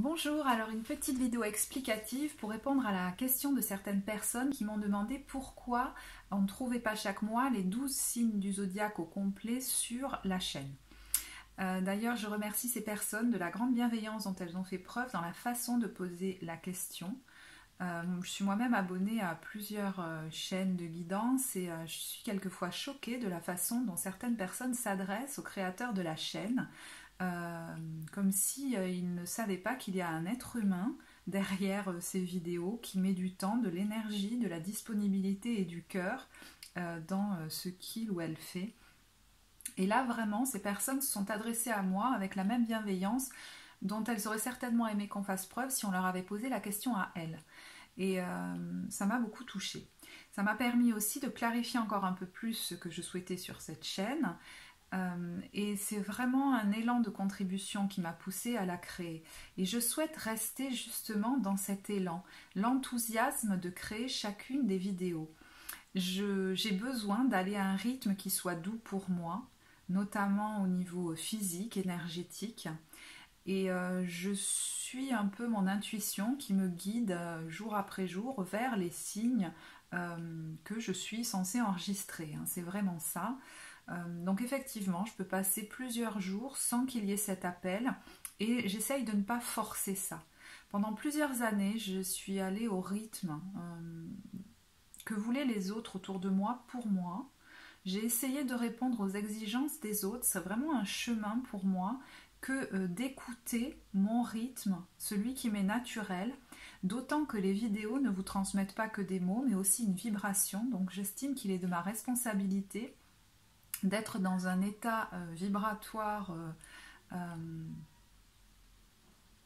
Bonjour, alors une petite vidéo explicative pour répondre à la question de certaines personnes qui m'ont demandé pourquoi on ne trouvait pas chaque mois les 12 signes du zodiaque au complet sur la chaîne. D'ailleurs, je remercie ces personnes de la grande bienveillance dont elles ont fait preuve dans la façon de poser la question. Je suis moi-même abonnée à plusieurs chaînes de guidance et je suis quelquefois choquée de la façon dont certaines personnes s'adressent aux créateurs de la chaîne, comme si ils ne savaient pas qu'il y a un être humain derrière ces vidéos qui met du temps, de l'énergie, de la disponibilité et du cœur dans ce qu'il ou elle fait. Et là, vraiment, ces personnes se sont adressées à moi avec la même bienveillance dont elles auraient certainement aimé qu'on fasse preuve si on leur avait posé la question à elles. Et ça m'a beaucoup touchée. Ça m'a permis aussi de clarifier encore un peu plus ce que je souhaitais sur cette chaîne. Et c'est vraiment un élan de contribution qui m'a poussée à la créer. Et je souhaite rester justement dans cet élan, l'enthousiasme de créer chacune des vidéos. J'ai besoin d'aller à un rythme qui soit doux pour moi, notamment au niveau physique, énergétique. Et je suis un peu mon intuition qui me guide jour après jour vers les signes que je suis censée enregistrer. C'est vraiment ça. Donc effectivement, je peux passer plusieurs jours sans qu'il y ait cet appel et j'essaye de ne pas forcer ça. Pendant plusieurs années, je suis allée au rythme que voulaient les autres autour de moi pour moi. J'ai essayé de répondre aux exigences des autres. C'est vraiment un chemin pour moi que d'écouter mon rythme, celui qui m'est naturel, d'autant que les vidéos ne vous transmettent pas que des mots, mais aussi une vibration. Donc j'estime qu'il est de ma responsabilité d'être dans un état vibratoire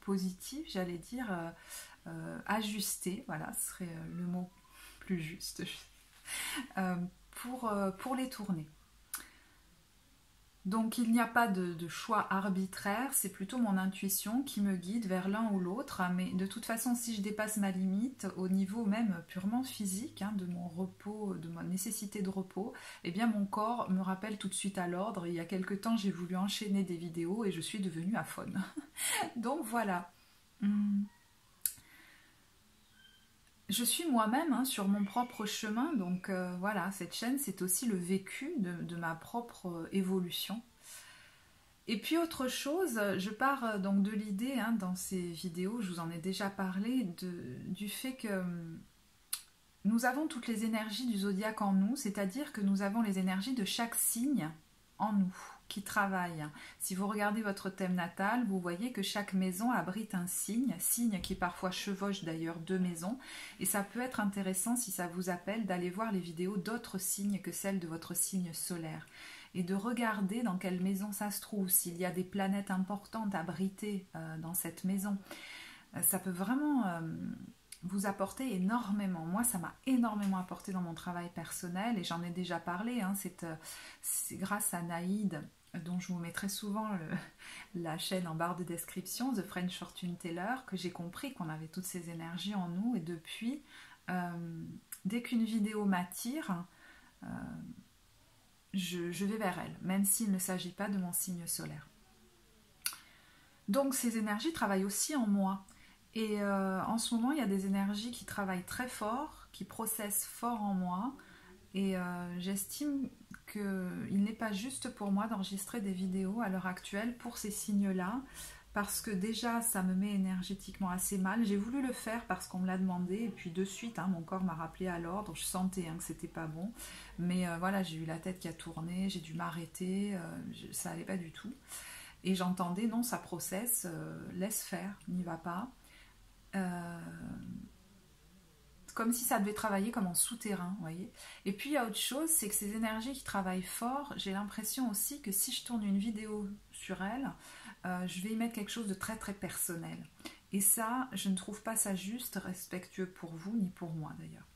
positif, j'allais dire, ajusté, voilà, ce serait le mot plus juste, pour les tourner. Donc il n'y a pas de choix arbitraire, c'est plutôt mon intuition qui me guide vers l'un ou l'autre, mais de toute façon si je dépasse ma limite au niveau même purement physique, de mon repos, de ma nécessité de repos, eh bien mon corps me rappelle tout de suite à l'ordre. Il y a quelque temps j'ai voulu enchaîner des vidéos et je suis devenue aphone. Donc voilà. Je suis moi-même sur mon propre chemin, donc voilà, cette chaîne c'est aussi le vécu de ma propre évolution. Et puis autre chose, je pars donc de l'idée, dans ces vidéos, je vous en ai déjà parlé, du fait que nous avons toutes les énergies du zodiaque en nous, c'est-à-dire que nous avons les énergies de chaque signe en nous, qui travaillent. Si vous regardez votre thème natal, vous voyez que chaque maison abrite un signe qui parfois chevauche d'ailleurs deux maisons, et ça peut être intéressant si ça vous appelle d'aller voir les vidéos d'autres signes que celles de votre signe solaire, et de regarder dans quelle maison ça se trouve, s'il y a des planètes importantes abritées dans cette maison. Ça peut vraiment vous apporter énormément. Moi, ça m'a énormément apporté dans mon travail personnel et j'en ai déjà parlé. C'est grâce à Naïd, dont je vous mettrai souvent la chaîne en barre de description, The French Fortune Teller, que j'ai compris qu'on avait toutes ces énergies en nous. Et depuis, dès qu'une vidéo m'attire, je vais vers elle, même s'il ne s'agit pas de mon signe solaire. Donc ces énergies travaillent aussi en moi. Et en ce moment, il y a des énergies qui travaillent très fort, qui processent fort en moi. Et j'estime qu'il n'est pas juste pour moi d'enregistrer des vidéos à l'heure actuelle pour ces signes-là, parce que déjà, ça me met énergétiquement assez mal. J'ai voulu le faire parce qu'on me l'a demandé, et puis de suite, mon corps m'a rappelé à l'ordre. Je sentais que c'était pas bon. Mais voilà, j'ai eu la tête qui a tourné, j'ai dû m'arrêter, ça allait pas du tout. Et j'entendais, non, ça processe, laisse faire, n'y va pas. Comme si ça devait travailler comme en souterrain, vous voyez. Et puis il y a autre chose, c'est que ces énergies qui travaillent fort, j'ai l'impression aussi que si je tourne une vidéo sur elles, je vais y mettre quelque chose de très très personnel. Et ça, je ne trouve pas ça juste, respectueux pour vous, ni pour moi d'ailleurs.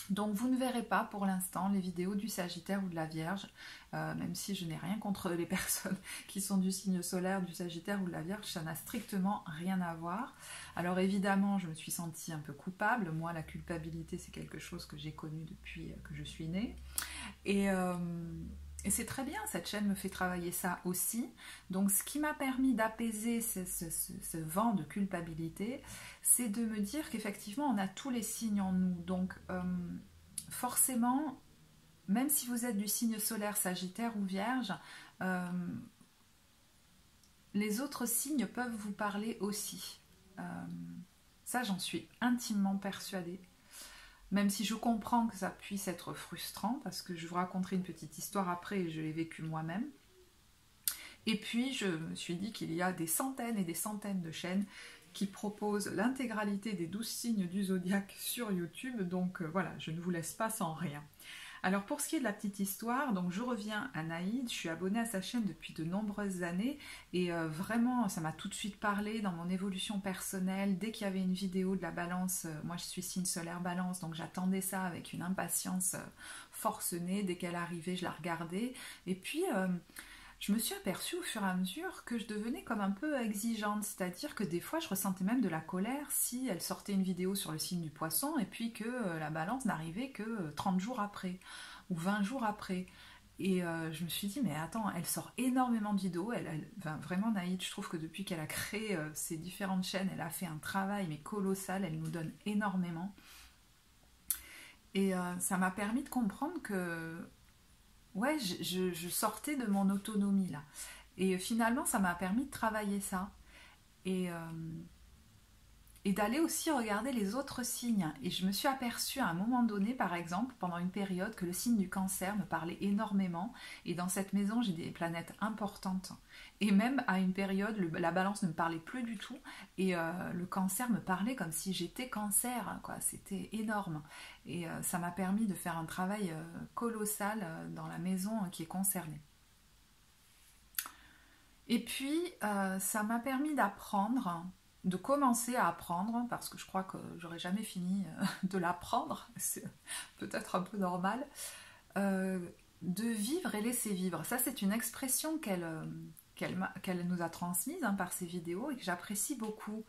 Donc vous ne verrez pas pour l'instant les vidéos du Sagittaire ou de la Vierge, même si je n'ai rien contre les personnes qui sont du signe solaire, du Sagittaire ou de la Vierge, ça n'a strictement rien à voir. Alors évidemment, je me suis sentie un peu coupable. Moi, la culpabilité, c'est quelque chose que j'ai connu depuis que je suis née. Et Et c'est très bien, cette chaîne me fait travailler ça aussi. Donc ce qui m'a permis d'apaiser ce vent de culpabilité, c'est de me dire qu'effectivement on a tous les signes en nous. Donc forcément, même si vous êtes du signe solaire Sagittaire ou Vierge, les autres signes peuvent vous parler aussi. Ça, j'en suis intimement persuadée. Même si je comprends que ça puisse être frustrant, parce que je vous raconterai une petite histoire après et je l'ai vécu moi-même. Et puis, je me suis dit qu'il y a des centaines et des centaines de chaînes qui proposent l'intégralité des 12 signes du zodiaque sur YouTube. Donc voilà, je ne vous laisse pas sans rien. Alors pour ce qui est de la petite histoire, donc je reviens à Naïd, je suis abonnée à sa chaîne depuis de nombreuses années et vraiment ça m'a tout de suite parlé dans mon évolution personnelle. Dès qu'il y avait une vidéo de la balance, moi je suis signe solaire balance, donc j'attendais ça avec une impatience forcenée. Dès qu'elle arrivait, je la regardais et puis je me suis aperçue au fur et à mesure que je devenais comme un peu exigeante, c'est-à-dire que des fois je ressentais même de la colère si elle sortait une vidéo sur le signe du poisson et puis que la balance n'arrivait que 30 jours après ou 20 jours après. Et je me suis dit, mais attends, elle sort énormément de vidéos, enfin, vraiment Naïd, je trouve que depuis qu'elle a créé ces différentes chaînes, elle a fait un travail mais colossal, elle nous donne énormément. Et ça m'a permis de comprendre que ouais, je sortais de mon autonomie là. Et finalement, ça m'a permis de travailler ça. Et, et d'aller aussi regarder les autres signes. Et je me suis aperçue à un moment donné, par exemple, pendant une période, que le signe du cancer me parlait énormément. Et dans cette maison, j'ai des planètes importantes. Et même à une période, la balance ne me parlait plus du tout. Et le cancer me parlait comme si j'étais cancer, quoi. C'était énorme. Et ça m'a permis de faire un travail colossal dans la maison qui est concernée. Et puis, ça m'a permis d'apprendre, de commencer à apprendre, parce que je crois que j'aurais jamais fini de l'apprendre, c'est peut-être un peu normal, de vivre et laisser vivre. Ça, c'est une expression qu'elle nous a transmise par ses vidéos et que j'apprécie beaucoup.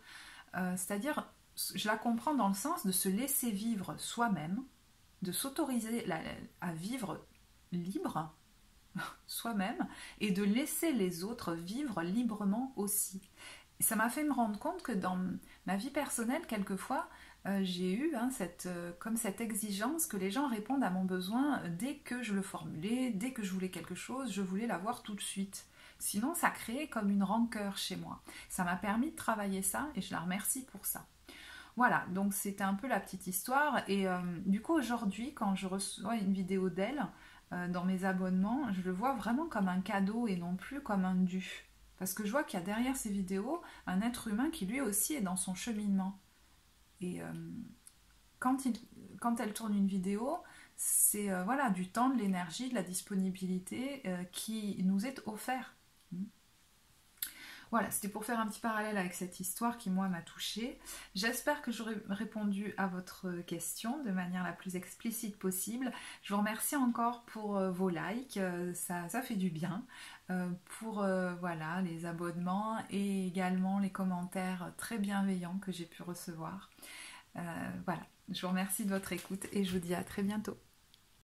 C'est-à-dire, je la comprends dans le sens de se laisser vivre soi-même, de s'autoriser à vivre libre soi-même et de laisser les autres vivre librement aussi. Et ça m'a fait me rendre compte que dans ma vie personnelle, quelquefois, j'ai eu comme cette exigence que les gens répondent à mon besoin dès que je le formulais, dès que je voulais quelque chose, je voulais l'avoir tout de suite. Sinon, ça créait comme une rancœur chez moi. Ça m'a permis de travailler ça et je la remercie pour ça. Voilà, donc c'était un peu la petite histoire. Et du coup, aujourd'hui, quand je reçois une vidéo d'elle, dans mes abonnements, je le vois vraiment comme un cadeau et non plus comme un dû. Parce que je vois qu'il y a derrière ces vidéos un être humain qui lui aussi est dans son cheminement. Et quand elle tourne une vidéo, c'est voilà, du temps, de l'énergie, de la disponibilité qui nous est offert. Voilà, c'était pour faire un petit parallèle avec cette histoire qui, moi, m'a touchée. J'espère que j'aurai répondu à votre question de manière la plus explicite possible. Je vous remercie encore pour vos likes, ça fait du bien. Pour voilà, les abonnements et également les commentaires très bienveillants que j'ai pu recevoir. Voilà, je vous remercie de votre écoute et je vous dis à très bientôt.